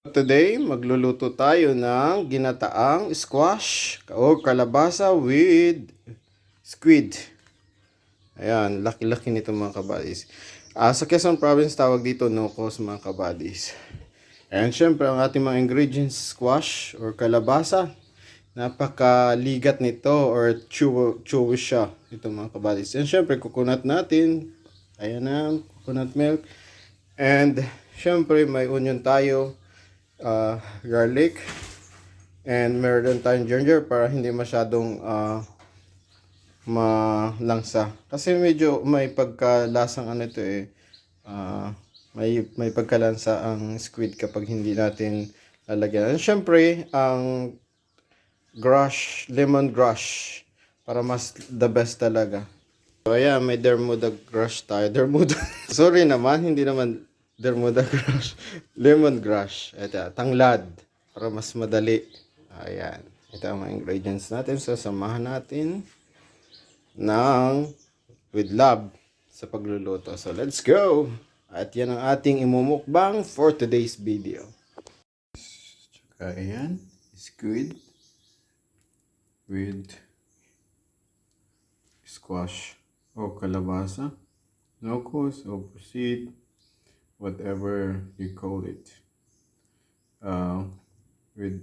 Today, magluluto tayo ng ginataang squash o kalabasa with squid. Ayan, laki-laki nito mga kabadis. Sa Quezon Province tawag dito nokos mga kabadis. And syempre ang ating mga ingredients, squash or kalabasa. Napakaligat nito or chewy siya ito mga kabadis. And syempre coconut natin. Ayan na, coconut milk. And syempre may onion tayo. Garlic, and meron tayong ginger para hindi masyadong malangsa. Kasi medyo may pagkalasang ano ito may pagkalansa ang squid kapag hindi natin lalagyan. And syempre, ang lemon grass para mas the best talaga. So ayan, may Bermuda grass tayo. Bermuda. Sorry naman, hindi naman Bermuda grass. Lemongrass. Ito, tanglad. Para mas madali. Ayan. Ito ang mga ingredients natin. So, samahan natin with love sa pagluluto. So, let's go! At yan ang ating imumukbang for today's video. Tsaka ayan, squid with squash o kalabasa. Nokos o pusit, whatever you call it, with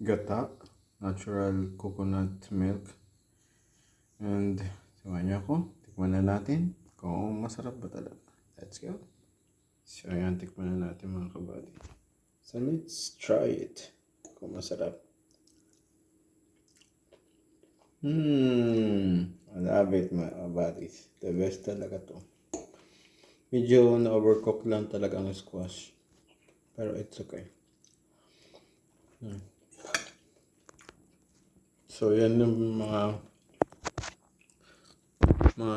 gata, natural coconut milk, and samahan niyo ako, tikman na natin kung masarap ba talaga. Let's go. So ayan, tikman na natin mga kabady. So let's try it kung masarap. I love it mga kabady. The best talaga to. Medyo na-overcook lang talaga ang squash. Pero it's okay. So, yan yung mga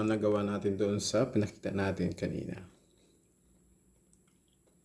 nagawa natin doon sa pinakita natin kanina.